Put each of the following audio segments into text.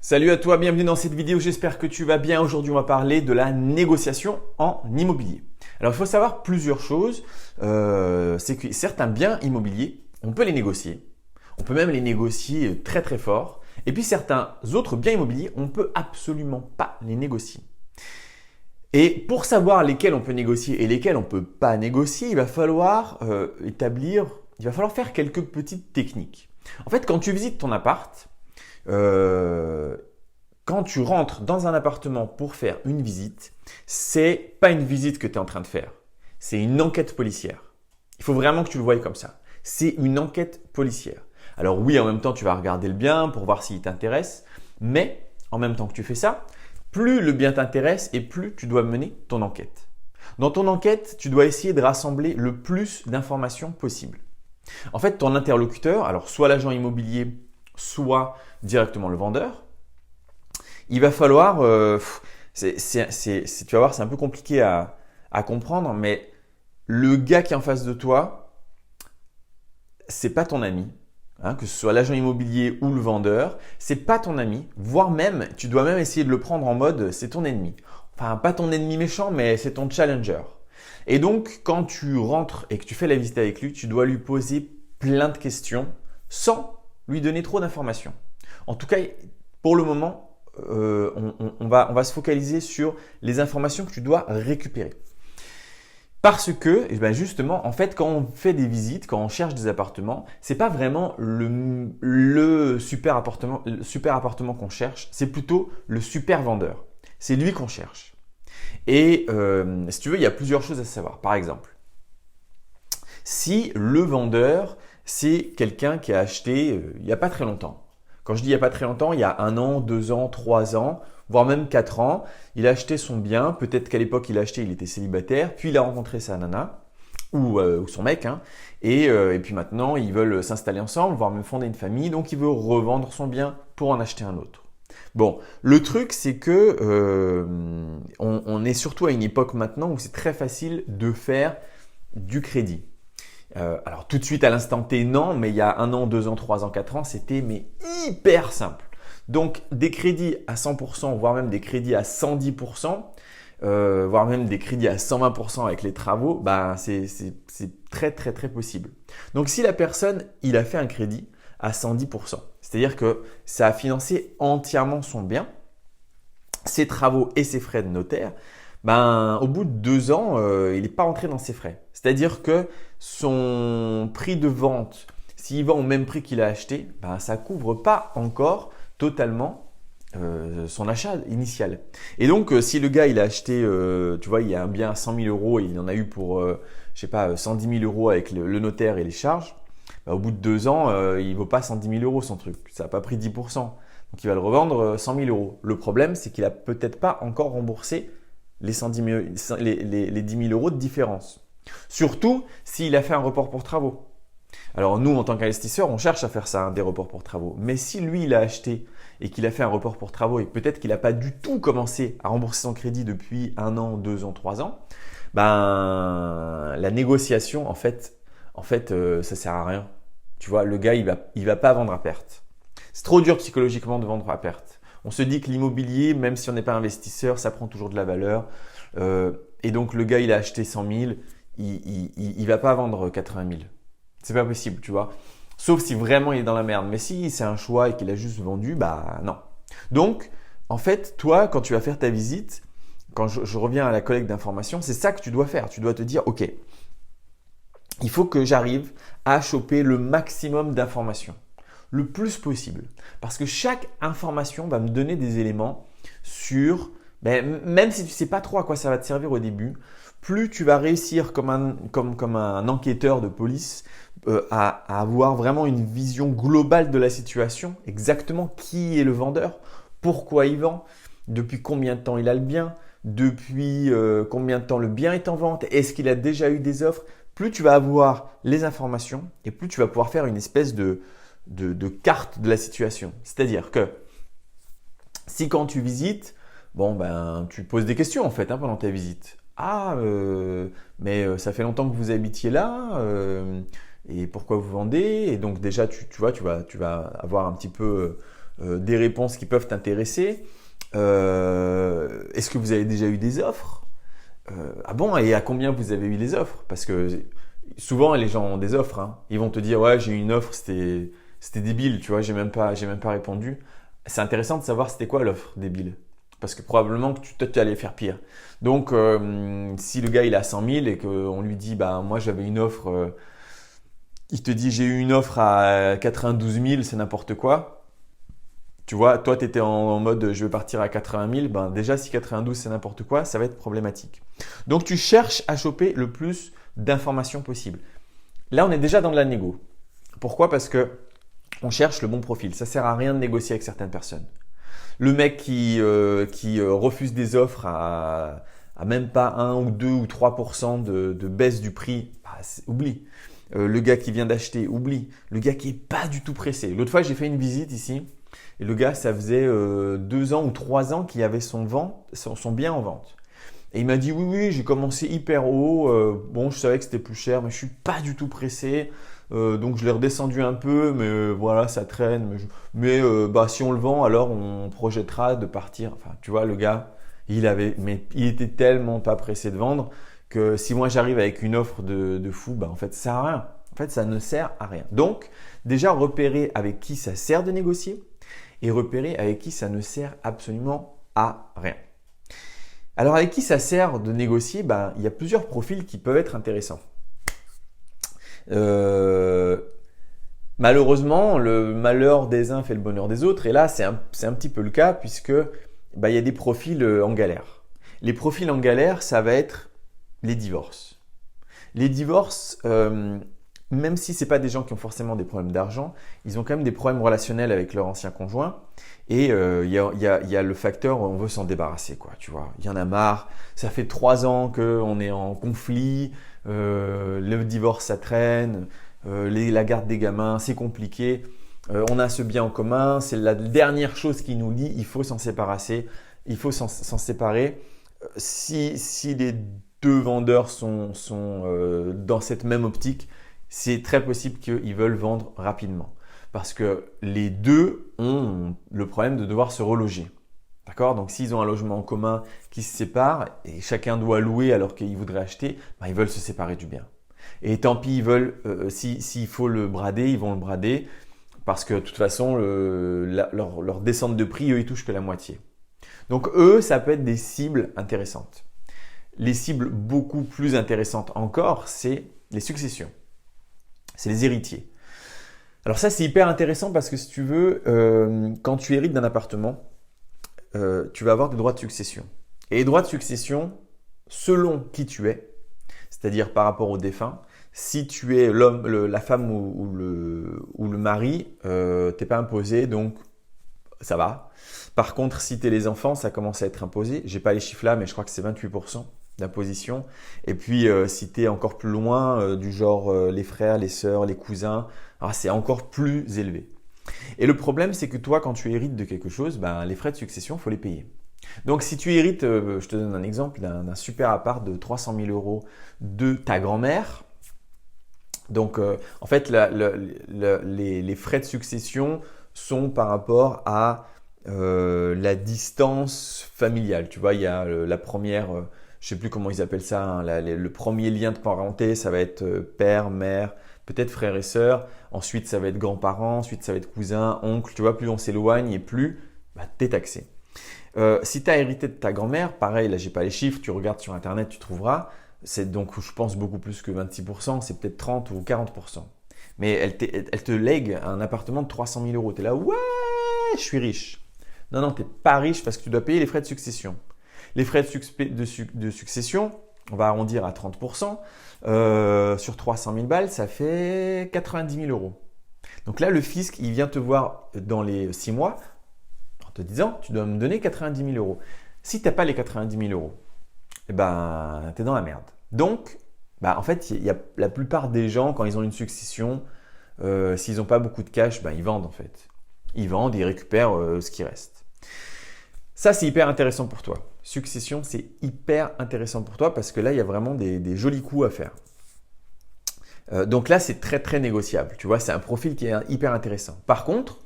Salut à toi, bienvenue dans cette vidéo, j'espère que tu vas bien. Aujourd'hui, on va parler de la négociation en immobilier. Alors, il faut savoir plusieurs choses. C'est que certains biens immobiliers, on peut les négocier. On peut même les négocier très très fort. Et puis, certains autres biens immobiliers, on ne peut absolument pas les négocier. Et pour savoir lesquels on peut négocier et lesquels on ne peut pas négocier, il va falloir faire quelques petites techniques. En fait, quand tu visites ton appart, quand tu rentres dans un appartement pour faire une visite, c'est pas une visite que tu es en train de faire. C'est une enquête policière. Il faut vraiment que tu le voies comme ça. C'est une enquête policière. Alors oui, en même temps, tu vas regarder le bien pour voir s'il t'intéresse, mais en même temps que tu fais ça, plus le bien t'intéresse et plus tu dois mener ton enquête. Dans ton enquête, tu dois essayer de rassembler le plus d'informations possible. En fait, ton interlocuteur, alors soit l'agent immobilier, soit directement le vendeur, il va falloir, tu vas voir, c'est un peu compliqué à comprendre, mais le gars qui est en face de toi, c'est pas ton ami, hein, que ce soit l'agent immobilier ou le vendeur, c'est pas ton ami, voire même, tu dois même essayer de le prendre en mode, c'est ton ennemi. Enfin, pas ton ennemi méchant, mais c'est ton challenger. Et donc, quand tu rentres et que tu fais la visite avec lui, tu dois lui poser plein de questions sans lui donner trop d'informations. En tout cas, pour le moment, on va se focaliser sur les informations que tu dois récupérer. Parce que, justement, en fait, quand on fait des visites, quand on cherche des appartements, c'est pas vraiment le super appartement qu'on cherche, c'est plutôt le super vendeur. C'est lui qu'on cherche. Et si tu veux, il y a plusieurs choses à savoir. Par exemple, si le vendeur, c'est quelqu'un qui a acheté il n'y a pas très longtemps. Quand je dis il n'y a pas très longtemps, il y a 1 an, 2 ans, 3 ans, voire même 4 ans. Il a acheté son bien. Peut-être qu'à l'époque, il a acheté, il était célibataire. Puis, il a rencontré sa nana ou son mec. Hein, et puis maintenant, ils veulent s'installer ensemble, voire même fonder une famille. Donc, il veut revendre son bien pour en acheter un autre. Bon, le truc, c'est que on est surtout à une époque maintenant où c'est très facile de faire du crédit. Alors tout de suite à l'instant T, non, mais il y a 1 an, 2 ans, 3 ans, 4 ans, c'était hyper simple. Donc des crédits à 100%, voire même des crédits à 110%, voire même des crédits à 120% avec les travaux, c'est très très très possible. Donc si la personne, il a fait un crédit à 110%, c'est-à-dire que ça a financé entièrement son bien, ses travaux et ses frais de notaire, au bout de 2 ans, il n'est pas rentré dans ses frais. C'est-à-dire que son prix de vente, s'il vend au même prix qu'il a acheté, ça ne couvre pas encore totalement son achat initial. Et donc, si le gars il a acheté, tu vois, il y a un bien à 100 000 euros et il en a eu pour, 110 000 euros avec le notaire et les charges, au bout de 2 ans, il ne vaut pas 110 000 euros son truc. Ça n'a pas pris 10%. Donc, il va le revendre 100 000 euros. Le problème, c'est qu'il n'a peut-être pas encore remboursé les 10 000 euros de différence. Surtout s'il a fait un report pour travaux. Alors nous, en tant qu'investisseurs, on cherche à faire ça, des reports pour travaux. Mais si lui, il a acheté et qu'il a fait un report pour travaux et peut-être qu'il n'a pas du tout commencé à rembourser son crédit depuis 1 an, 2 ans, 3 ans, la négociation, en fait, ça sert à rien. Tu vois, le gars, il va pas vendre à perte. C'est trop dur psychologiquement de vendre à perte. On se dit que l'immobilier, même si on n'est pas investisseur, ça prend toujours de la valeur. Et donc, le gars, il a acheté 100 000, il va pas vendre 80 000. C'est pas possible, tu vois. Sauf si vraiment il est dans la merde. Mais si c'est un choix et qu'il a juste vendu, non. Donc, en fait, toi, quand tu vas faire ta visite, quand je reviens à la collecte d'informations, c'est ça que tu dois faire. Tu dois te dire, OK, il faut que j'arrive à choper le maximum d'informations, le plus possible. Parce que chaque information va me donner des éléments sur, même si tu ne sais pas trop à quoi ça va te servir au début, plus tu vas réussir comme un enquêteur de police à avoir vraiment une vision globale de la situation, exactement qui est le vendeur, pourquoi il vend, depuis combien de temps il a le bien, depuis combien de temps le bien est en vente, est-ce qu'il a déjà eu des offres. Plus tu vas avoir les informations et plus tu vas pouvoir faire une espèce de carte de la situation. C'est-à-dire que si quand tu visites, tu poses des questions en fait pendant ta visite. Mais ça fait longtemps que vous habitiez là et pourquoi vous vendez? Et donc déjà tu vas avoir un petit peu des réponses qui peuvent t'intéresser. Est-ce que vous avez déjà eu des offres? Ah bon, et à combien vous avez eu les offres? Parce que souvent, les gens ont des offres. Hein. Ils vont te dire, ouais, j'ai eu une offre, c'était débile, tu vois, j'ai même pas répondu. C'est intéressant de savoir c'était quoi l'offre débile. Parce que probablement que tu allais faire pire. Donc, si le gars il a 100 000 et qu'on lui dit, bah moi j'avais une offre, il te dit j'ai eu une offre à 92 000, c'est n'importe quoi. Tu vois, toi tu étais en mode je vais partir à 80 000, ben déjà si 92 c'est n'importe quoi, ça va être problématique. Donc tu cherches à choper le plus d'informations possible. Là on est déjà dans de la négo. Pourquoi? Parce que on cherche le bon profil. Ça sert à rien de négocier avec certaines personnes. Le mec qui refuse des offres à même pas 1 ou 2 ou 3% de baisse du prix, bah, oublie. Le gars qui vient d'acheter, oublie. Le gars qui est pas du tout pressé. L'autre fois, j'ai fait une visite ici et le gars, ça faisait 2 ans ou 3 ans qu'il avait son bien en vente. Et il m'a dit oui, j'ai commencé hyper haut. Bon, je savais que c'était plus cher, mais je suis pas du tout pressé. Donc je l'ai redescendu un peu, mais voilà, ça traîne. Mais si on le vend, alors on projettera de partir. Enfin, tu vois, le gars, il était tellement pas pressé de vendre que si moi j'arrive avec une offre de fou, en fait, ça sert à rien. En fait, ça ne sert à rien. Donc, déjà repérer avec qui ça sert de négocier et repérer avec qui ça ne sert absolument à rien. Alors, avec qui ça sert de négocier? Il y a plusieurs profils qui peuvent être intéressants. Malheureusement, le malheur des uns fait le bonheur des autres. Et là, c'est un petit peu le cas puisque il y a des profils en galère. Les profils en galère, ça va être les divorces. Les divorces, même si ce n'est pas des gens qui ont forcément des problèmes d'argent, ils ont quand même des problèmes relationnels avec leur ancien conjoint. Et il y a le facteur où on veut s'en débarrasser, quoi, tu vois. Il y en a marre. Ça fait 3 ans qu'on est en conflit. Le divorce, ça traîne. La garde des gamins, c'est compliqué. On a ce bien en commun. C'est la dernière chose qui nous lie. Il faut s'en séparer. Il faut s'en séparer. Si les deux vendeurs sont dans cette même optique, c'est très possible qu'ils veulent vendre rapidement. Parce que les deux ont le problème de devoir se reloger. D'accord? Donc, s'ils ont un logement en commun qui se sépare et chacun doit louer alors qu'ils voudraient acheter, ils veulent se séparer du bien. Et tant pis, ils veulent, s'il faut le brader, ils vont le brader parce que de toute façon, leur descente de prix, eux, ils touchent que la moitié. Donc, eux, ça peut être des cibles intéressantes. Les cibles beaucoup plus intéressantes encore, c'est les successions. C'est les héritiers. Alors ça, c'est hyper intéressant parce que si tu veux, quand tu hérites d'un appartement, tu vas avoir des droits de succession. Et les droits de succession, selon qui tu es, c'est-à-dire par rapport au défunt, si tu es l'homme, la femme ou le mari, t'es pas imposé, donc ça va. Par contre, si tu es les enfants, ça commence à être imposé. J'ai pas les chiffres là, mais je crois que c'est 28% d'imposition. Et puis, si tu es encore plus loin, du genre les frères, les sœurs, les cousins, c'est encore plus élevé. Et le problème, c'est que toi, quand tu hérites de quelque chose, les frais de succession, il faut les payer. Donc, si tu hérites, je te donne un exemple, d'un super appart de 300 000 euros de ta grand-mère, donc en fait, les frais de succession sont par rapport à la distance familiale. Tu vois, il y a la première, je sais plus comment ils appellent ça, hein, le premier lien de parenté, ça va être père, mère, peut-être frère et sœur. Ensuite, ça va être grands-parents. Ensuite, ça va être cousins, oncles. Tu vois, plus on s'éloigne et plus tu es taxé. Si tu as hérité de ta grand-mère, pareil, là, j'ai pas les chiffres. Tu regardes sur Internet, tu trouveras. C'est donc, je pense, beaucoup plus que 26%. C'est peut-être 30 ou 40%. Mais elle te lègue un appartement de 300 000 euros. Tu es là, ouais, je suis riche. Non, tu n'es pas riche parce que tu dois payer les frais de succession. Les frais de succession, on va arrondir à 30%. Sur 300 000 balles, ça fait 90 000 euros. Donc là, le fisc, il vient te voir dans les 6 mois en te disant, tu dois me donner 90 000 euros. Si tu n'as pas les 90 000 euros, tu es dans la merde. Donc, en fait, il y a la plupart des gens, quand ils ont une succession, s'ils n'ont pas beaucoup de cash, ils vendent en fait. Ils vendent, ils récupèrent ce qui reste. Ça, c'est hyper intéressant pour toi. Succession, c'est hyper intéressant pour toi parce que là, il y a vraiment des jolis coups à faire. Donc là, c'est très, très négociable. Tu vois, c'est un profil qui est hyper intéressant. Par contre,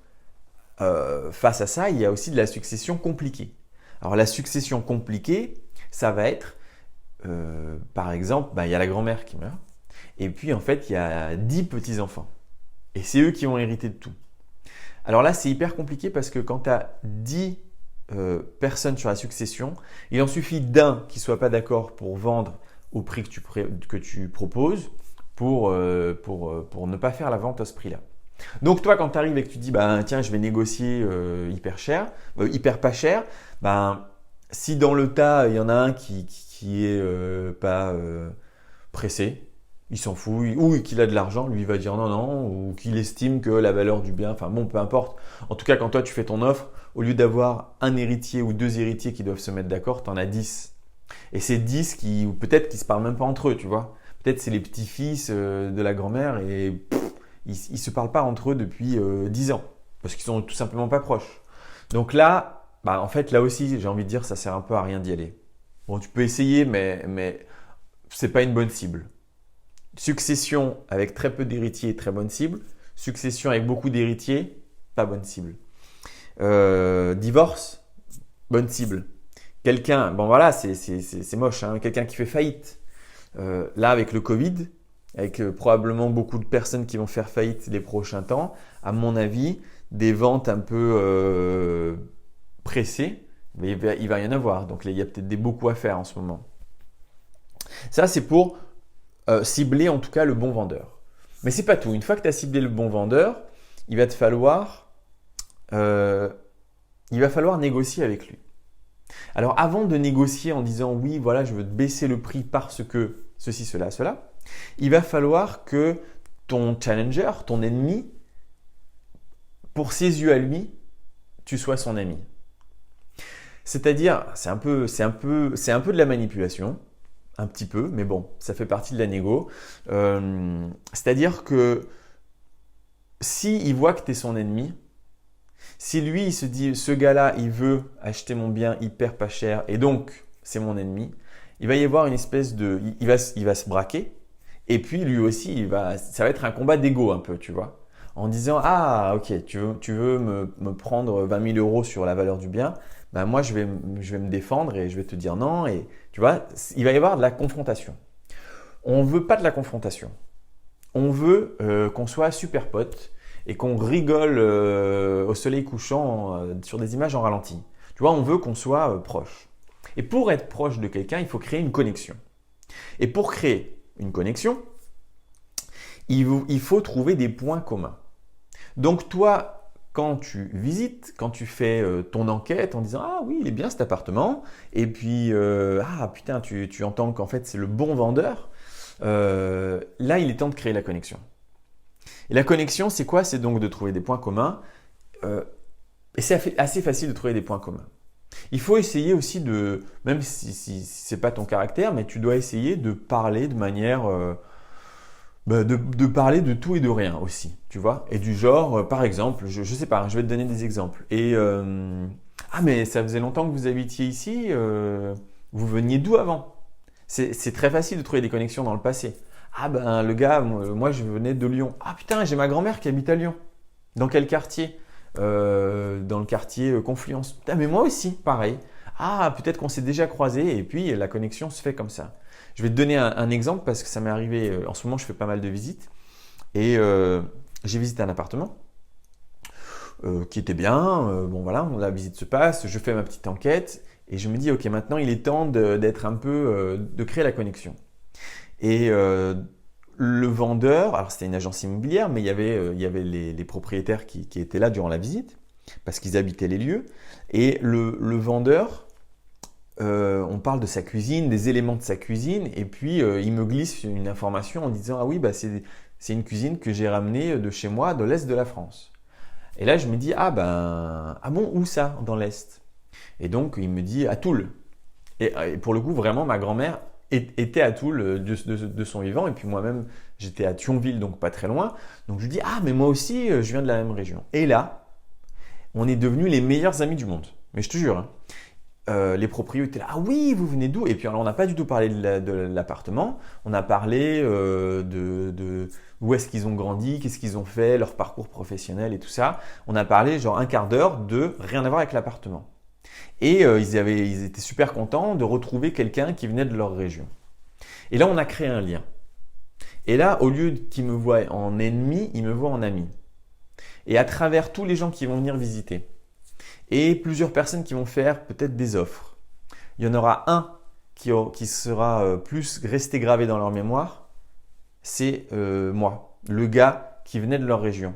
face à ça, il y a aussi de la succession compliquée. Alors la succession compliquée, ça va être, par exemple, il y a la grand-mère qui meurt, et puis en fait, il y a 10 petits-enfants. Et c'est eux qui vont hériter de tout. Alors là, c'est hyper compliqué parce que quand tu as 10 personnes sur la succession, il en suffit d'un qui ne soit pas d'accord pour vendre au prix que tu proposes pour ne pas faire la vente à ce prix-là. Donc toi, quand tu arrives et que tu dis tiens, je vais négocier hyper pas cher, si dans le tas il y en a un qui est pas pressé, il s'en fout, ou qu'il a de l'argent, lui il va dire non, ou qu'il estime que la valeur du bien, enfin bon, peu importe. En tout cas, quand toi tu fais ton offre, au lieu d'avoir un héritier ou 2 héritiers qui doivent se mettre d'accord, tu en as 10. Et ces 10 ou peut-être qu'ils se parlent même pas entre eux, tu vois. Peut-être c'est les petits-fils de la grand-mère et ils se parlent pas entre eux depuis 10 ans parce qu'ils sont tout simplement pas proches. Donc là, en fait, là aussi, j'ai envie de dire, ça sert un peu à rien d'y aller. Bon, tu peux essayer, mais c'est pas une bonne cible. Succession avec très peu d'héritiers, très bonne cible. Succession avec beaucoup d'héritiers, pas bonne cible. Divorce, bonne cible. Quelqu'un, c'est moche, hein, quelqu'un qui fait faillite. Là, avec le Covid, avec probablement beaucoup de personnes qui vont faire faillite les prochains temps, à mon avis, des ventes un peu pressées, mais il va y en avoir. Donc, il y a peut-être beaucoup à faire en ce moment. Ça, c'est pour cibler en tout cas le bon vendeur. Mais c'est pas tout. Une fois que tu as ciblé le bon vendeur, il va falloir négocier avec lui. Alors avant de négocier en disant oui, voilà, je veux te baisser le prix parce que ceci, cela, il va falloir que ton challenger, ton ennemi, pour ses yeux à lui, tu sois son ami. C'est-à-dire, c'est un peu de la manipulation. Un petit peu, mais bon, ça fait partie de la négo. C'est-à-dire que s'il voit que tu es son ennemi, si lui, il se dit, ce gars-là, il veut acheter mon bien hyper pas cher et donc, c'est mon ennemi, il va y avoir une espèce de… Il va se braquer et puis lui aussi, ça va être un combat d'ego un peu, tu vois. En disant, ah, ok, tu veux me prendre 20 000 euros sur la valeur du bien, moi, je vais me défendre et je vais te dire non. Et tu vois, il va y avoir de la confrontation. On ne veut pas de la confrontation. On veut qu'on soit super potes et qu'on rigole au soleil couchant sur des images en ralenti. Tu vois, on veut qu'on soit proche. Et pour être proche de quelqu'un, il faut créer une connexion. Et pour créer une connexion, il faut trouver des points communs. Donc toi, quand tu visites, quand tu fais ton enquête en disant « Ah oui, il est bien cet appartement » et puis « Ah putain, tu entends qu'en fait c'est le bon vendeur », là il est temps de créer la connexion. Et la connexion, c'est quoi? C'est donc de trouver des points communs et c'est assez facile de trouver des points communs. Il faut essayer aussi de, même si ce n'est pas ton caractère, mais tu dois essayer de parler de manière… de parler de tout et de rien aussi, tu vois. Et du genre, par exemple, je sais pas, je vais te donner des exemples. Et ah mais ça faisait longtemps que vous habitiez ici, vous veniez d'où avant? C'est très facile de trouver des connexions dans le passé. Ah le gars, moi je venais de Lyon. Ah putain, j'ai ma grand-mère qui habite à Lyon. Dans quel quartier? Dans le quartier Confluence. Putain, mais moi aussi, pareil. Ah, peut-être qu'on s'est déjà croisés et puis la connexion se fait comme ça. Je vais te donner un exemple parce que ça m'est arrivé, en ce moment je fais pas mal de visites et j'ai visité un appartement qui était bien, bon voilà, la visite se passe, je fais ma petite enquête et je me dis ok, maintenant il est temps d'être un peu, de créer la connexion. Et le vendeur, alors c'était une agence immobilière mais il y avait les propriétaires qui étaient là durant la visite parce qu'ils habitaient les lieux et le vendeur… on parle de sa cuisine, des éléments de sa cuisine et puis il me glisse une information en disant « Ah oui, c'est une cuisine que j'ai ramenée de chez moi, de l'Est de la France. » Et là, je me dis « Ah bon, où ça, dans l'Est ?» Et donc, il me dit « À Toul. » Et pour le coup, vraiment, ma grand-mère était à Toul de son vivant et puis moi-même, j'étais à Thionville, donc pas très loin. Donc, je lui dis « Ah, mais moi aussi, je viens de la même région. » Et là, on est devenus les meilleurs amis du monde. Mais je te jure, hein. les propriétaires étaient là, ah oui, vous venez d'où? Et puis alors, on n'a pas du tout parlé de l'appartement, on a parlé de où est-ce qu'ils ont grandi, qu'est-ce qu'ils ont fait, leur parcours professionnel et tout ça. On a parlé genre un quart d'heure de rien à voir avec l'appartement. Et ils étaient super contents de retrouver quelqu'un qui venait de leur région. Et là, on a créé un lien. Et là, au lieu qu'ils me voient en ennemi, ils me voient en ami. Et à travers tous les gens qui vont venir visiter, et plusieurs personnes qui vont faire peut-être des offres, il y en aura un qui sera plus resté gravé dans leur mémoire, c'est moi, le gars qui venait de leur région,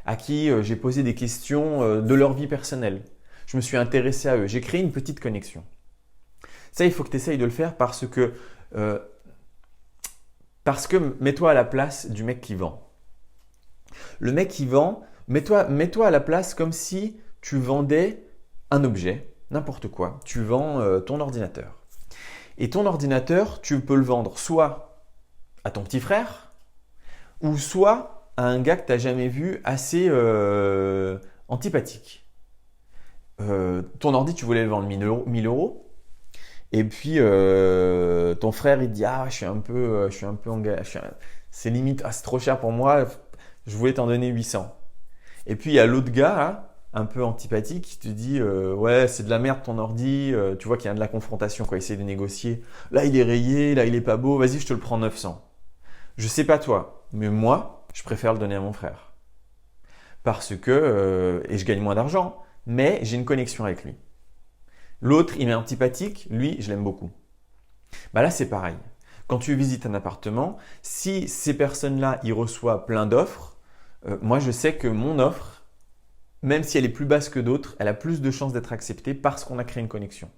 à qui j'ai posé des questions de leur vie personnelle. Je me suis intéressé à eux, j'ai créé une petite connexion. Ça, il faut que tu essayes de le faire parce que mets-toi à la place du mec qui vend. Le mec qui vend, mets-toi à la place comme si tu vendais un objet, n'importe quoi. Tu vends ton ordinateur. Et ton ordinateur, tu peux le vendre soit à ton petit frère ou soit à un gars que tu n'as jamais vu assez antipathique. Ton ordi, tu voulais le vendre 1000 euros. Et puis ton frère il dit ah je suis un peu engagé, c'est limite c'est trop cher pour moi, je voulais t'en donner 800. Et puis il y a l'autre gars là, un peu antipathique qui te dit ouais c'est de la merde ton ordi, tu vois qu'il y a de la confrontation quoi, essayer de négocier. Là il est rayé, là il est pas beau, vas-y je te le prends 900. Je sais pas toi, mais moi je préfère le donner à mon frère parce que et je gagne moins d'argent, mais j'ai une connexion avec lui. L'autre, il m'est antipathique, lui, je l'aime beaucoup. Bah là, c'est pareil. Quand tu visites un appartement, si ces personnes-là, ils reçoivent plein d'offres, moi, je sais que mon offre, même si elle est plus basse que d'autres, elle a plus de chances d'être acceptée parce qu'on a créé une connexion.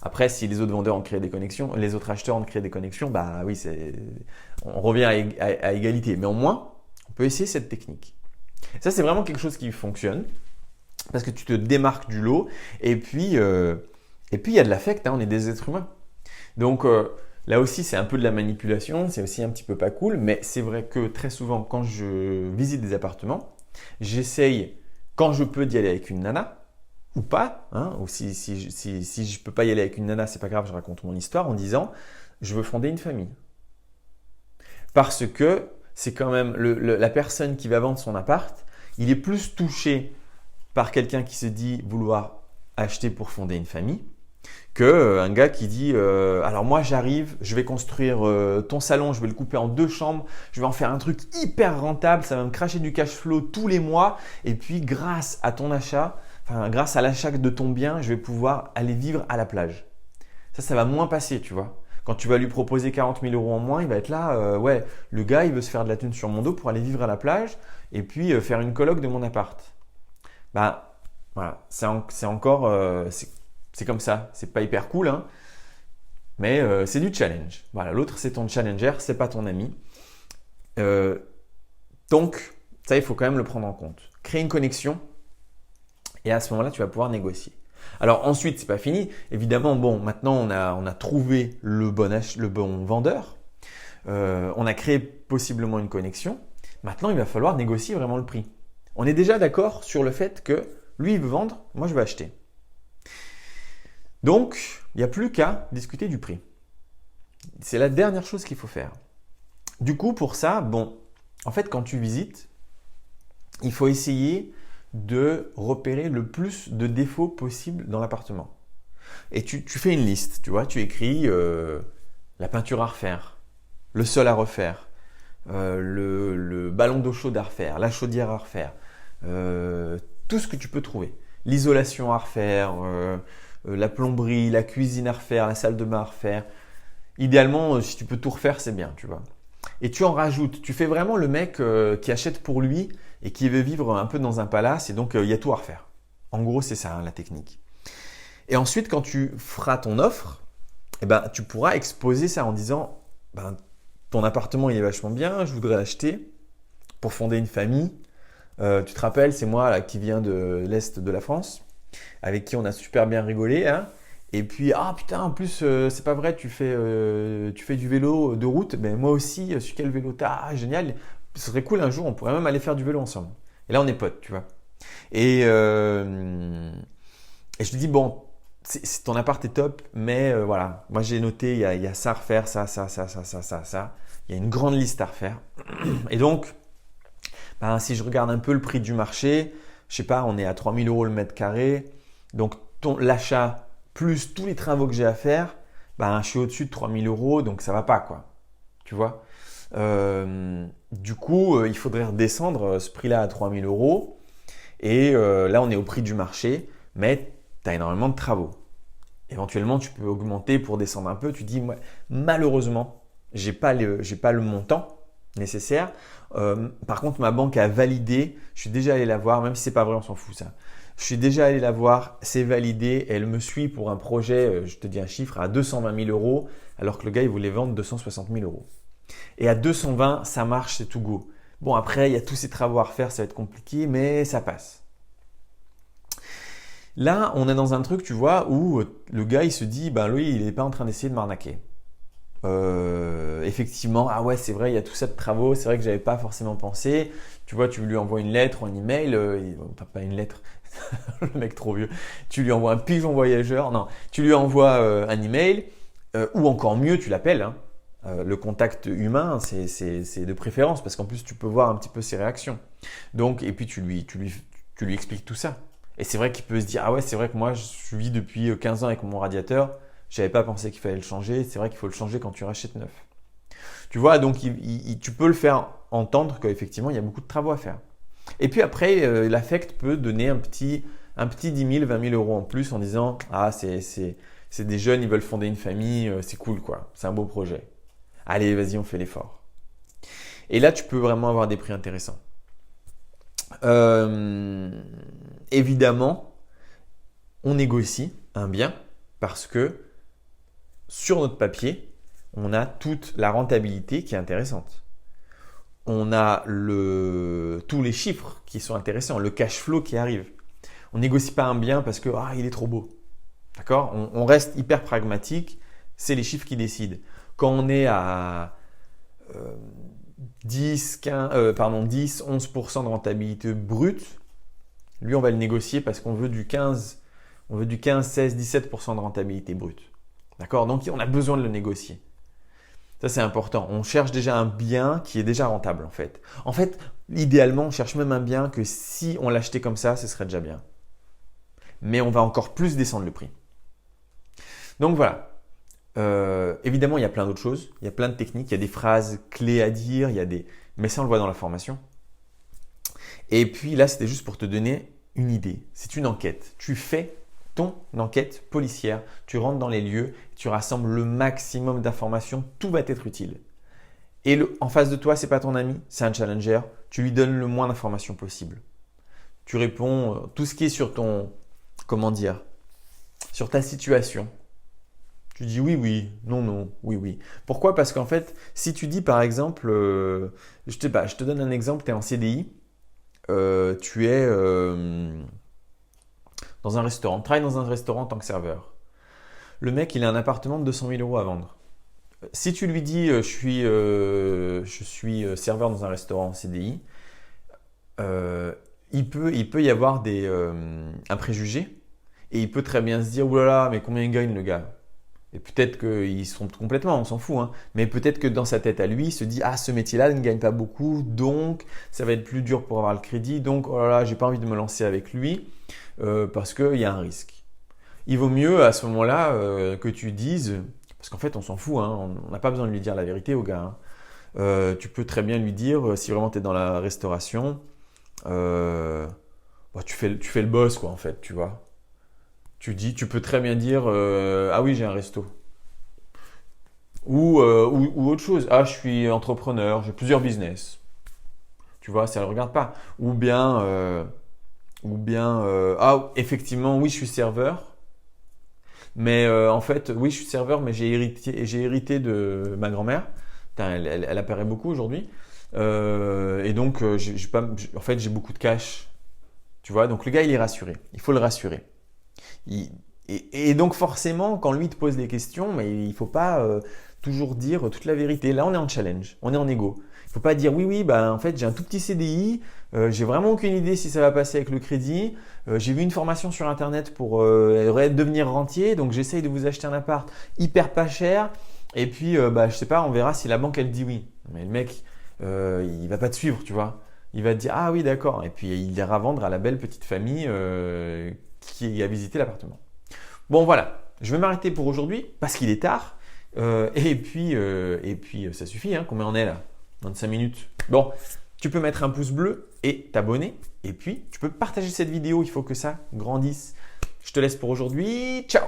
Après, si les autres vendeurs ont créé des connexions, les autres acheteurs ont créé des connexions, bah oui, on revient à égalité. Mais au moins, on peut essayer cette technique. Ça, c'est vraiment quelque chose qui fonctionne parce que tu te démarques du lot et puis il y a de l'affect, hein, on est des êtres humains. Donc là aussi, c'est un peu de la manipulation, c'est aussi un petit peu pas cool, mais c'est vrai que très souvent, quand je visite des appartements, j'essaye, quand je peux, d'y aller avec une nana, ou pas, hein, ou si je peux pas y aller avec une nana, c'est pas grave, je raconte mon histoire en disant, je veux fonder une famille. Parce que c'est quand même la personne qui va vendre son appart, il est plus touché par quelqu'un qui se dit vouloir acheter pour fonder une famille, qu'un gars qui dit alors moi j'arrive, je vais construire ton salon, je vais le couper en 2 chambres, je vais en faire un truc hyper rentable, ça va me cracher du cash flow tous les mois et puis grâce à ton achat, grâce à l'achat de ton bien, je vais pouvoir aller vivre à la plage. Ça va moins passer, tu vois. Quand tu vas lui proposer 40 000 euros en moins, il va être là, ouais, le gars il veut se faire de la thune sur mon dos pour aller vivre à la plage et puis faire une coloc de mon appart. Bah voilà, c'est encore… c'est comme ça, c'est pas hyper cool, hein, mais c'est du challenge. Voilà, l'autre c'est ton challenger, c'est pas ton ami. Donc, ça il faut quand même le prendre en compte. Créer une connexion et à ce moment-là, tu vas pouvoir négocier. Alors ensuite, c'est pas fini. Évidemment, bon, maintenant on a trouvé le bon vendeur. On a créé possiblement une connexion. Maintenant, il va falloir négocier vraiment le prix. On est déjà d'accord sur le fait que lui, il veut vendre, moi, je veux acheter. Donc, il n'y a plus qu'à discuter du prix. C'est la dernière chose qu'il faut faire. Du coup, pour ça, bon, en fait, quand tu visites, il faut essayer de repérer le plus de défauts possible dans l'appartement. Et tu fais une liste, tu vois, tu écris la peinture à refaire, le sol à refaire, le ballon d'eau chaude à refaire, la chaudière à refaire, tout ce que tu peux trouver. L'isolation à refaire, la plomberie, la cuisine à refaire, la salle de bain à refaire. Idéalement, si tu peux tout refaire, c'est bien, tu vois. Et tu en rajoutes. Tu fais vraiment le mec qui achète pour lui et qui veut vivre un peu dans un palace et donc il y a tout à refaire. En gros, c'est ça, hein, la technique. Et ensuite, quand tu feras ton offre, eh ben, tu pourras exposer ça en disant ton appartement il est vachement bien, je voudrais l'acheter pour fonder une famille. Tu te rappelles, c'est moi là, qui viens de l'Est de la France, avec qui on a super bien rigolé. Hein. Et puis, ah putain, en plus, c'est pas vrai, tu fais du vélo de route. Ben, moi aussi, sur quel vélo t'as? Ah, génial. Ce serait cool un jour, on pourrait même aller faire du vélo ensemble. Et là, on est potes, tu vois. Et je lui dis, bon, ton appart est top, mais voilà, moi j'ai noté, il y a ça à refaire, ça. Il y a une grande liste à refaire. Et donc, ben, si je regarde un peu le prix du marché, je sais pas, on est à 3 000 € le mètre carré. Donc, l'achat plus tous les travaux que j'ai à faire, ben, je suis au-dessus de 3 000 €, donc ça va pas, quoi. Tu vois? Du coup, il faudrait redescendre ce prix-là à 3 000 €. Et là, on est au prix du marché, mais tu as énormément de travaux. Éventuellement, tu peux augmenter pour descendre un peu. Tu dis, ouais, malheureusement, j'ai pas le montant nécessaire. Par contre, ma banque a validé. Je suis déjà allé la voir, même si c'est pas vrai, on s'en fout ça. Je suis déjà allé la voir, c'est validé. Elle me suit pour un projet, je te dis un chiffre, à 220 000 €, alors que le gars, il voulait vendre 260 000 €. Et à 220, ça marche, c'est tout go. Bon, après, il y a tous ces travaux à refaire, ça va être compliqué, mais ça passe. Là, on est dans un truc, tu vois, où le gars, il se dit, ben lui, il n'est pas en train d'essayer de m'arnaquer. Effectivement, ah ouais, c'est vrai, il y a tout ça de travaux, c'est vrai que j'avais pas forcément pensé. Tu vois, tu lui envoies une lettre ou un email, pas une lettre, le mec trop vieux. Tu lui envoies un pigeon voyageur, non, tu lui envoies un email, ou encore mieux, tu l'appelles. Hein. Le contact humain, c'est de préférence parce qu'en plus, tu peux voir un petit peu ses réactions. Donc, et puis tu lui expliques tout ça. Et c'est vrai qu'il peut se dire, ah ouais, c'est vrai que moi, je vis depuis 15 ans avec mon radiateur. Je n'avais pas pensé qu'il fallait le changer. C'est vrai qu'il faut le changer quand tu rachètes neuf. Tu vois, donc tu peux le faire entendre qu'effectivement, il y a beaucoup de travaux à faire. Et puis après, l'affect peut donner un petit 10 000, 20 000 € en plus en disant, ah, c'est des jeunes, ils veulent fonder une famille, c'est cool quoi, c'est un beau projet. Allez, vas-y, on fait l'effort. Et là, tu peux vraiment avoir des prix intéressants. Évidemment, on négocie un bien parce que sur notre papier, on a toute la rentabilité qui est intéressante. On a tous les chiffres qui sont intéressants, le cash flow qui arrive. On négocie pas un bien parce que il est trop beau. D'accord ? On reste hyper pragmatique, c'est les chiffres qui décident. Quand on est à 10, 11% de rentabilité brute, lui, on va le négocier parce qu'on veut du 15, 16, 17% de rentabilité brute. D'accord ? Donc, on a besoin de le négocier. Ça, c'est important. On cherche déjà un bien qui est déjà rentable, en fait. En fait, idéalement, on cherche même un bien que si on l'achetait comme ça, ce serait déjà bien. Mais on va encore plus descendre le prix. Donc, voilà. Évidemment, il y a plein d'autres choses. Il y a plein de techniques. Il y a des phrases clés à dire. Mais ça, on le voit dans la formation. Et puis là, c'était juste pour te donner une idée. C'est une enquête. Tu fais ton enquête policière. Tu rentres dans les lieux. Tu rassembles le maximum d'informations. Tout va être utile. Et en face de toi, c'est pas ton ami, c'est un challenger. Tu lui donnes le moins d'informations possible. Tu réponds tout ce qui est sur sur ta situation. Tu dis oui, non, oui. Pourquoi ? Parce qu'en fait, si tu dis par exemple, je te donne un exemple, tu es en CDI, tu es dans un restaurant, tu travailles dans un restaurant en tant que serveur. Le mec, il a un appartement de 200 000 € à vendre. Si tu lui dis je suis serveur dans un restaurant en CDI, il peut y avoir un préjugé et il peut très bien se dire oulala, mais combien il gagne le gars ? Et peut-être qu'il se trompe complètement, on s'en fout, hein. Mais peut-être que dans sa tête à lui, il se dit ah, ce métier-là ne gagne pas beaucoup, donc ça va être plus dur pour avoir le crédit, donc oh là là, j'ai pas envie de me lancer avec lui parce qu'il y a un risque. Il vaut mieux à ce moment-là que tu dises, parce qu'en fait on s'en fout, hein, on n'a pas besoin de lui dire la vérité au gars. Hein. Tu peux très bien lui dire, si vraiment tu es dans la restauration, tu fais le boss quoi en fait, tu vois. Tu peux très bien dire ah oui j'ai un resto ou autre chose. Ah je suis entrepreneur, j'ai plusieurs business. Tu vois, ça ne le regarde pas. Ou bien ah effectivement oui je suis serveur, mais en fait oui je suis serveur mais j'ai hérité de ma grand-mère. Putain, elle apparaît beaucoup aujourd'hui et donc en fait j'ai beaucoup de cash. Tu vois, donc le gars il est rassuré. Il faut le rassurer. Et donc forcément, quand lui te pose des questions, mais il faut pas toujours dire toute la vérité. Là, on est en challenge, on est en égo. Il ne faut pas dire oui, bah, en fait, j'ai un tout petit CDI, j'ai vraiment aucune idée si ça va passer avec le crédit. J'ai vu une formation sur Internet pour devenir rentier, donc j'essaye de vous acheter un appart hyper pas cher. Et puis, bah, je sais pas, on verra si la banque elle dit oui. Mais le mec, il va pas te suivre, tu vois. Il va te dire ah oui, d'accord. Et puis, il ira vendre à la belle petite famille qui a visité l'appartement. Bon, voilà. Je vais m'arrêter pour aujourd'hui parce qu'il est tard. Et puis, ça suffit. Hein, combien on est là? 25 minutes. Bon, tu peux mettre un pouce bleu et t'abonner. Et puis, tu peux partager cette vidéo. Il faut que ça grandisse. Je te laisse pour aujourd'hui. Ciao!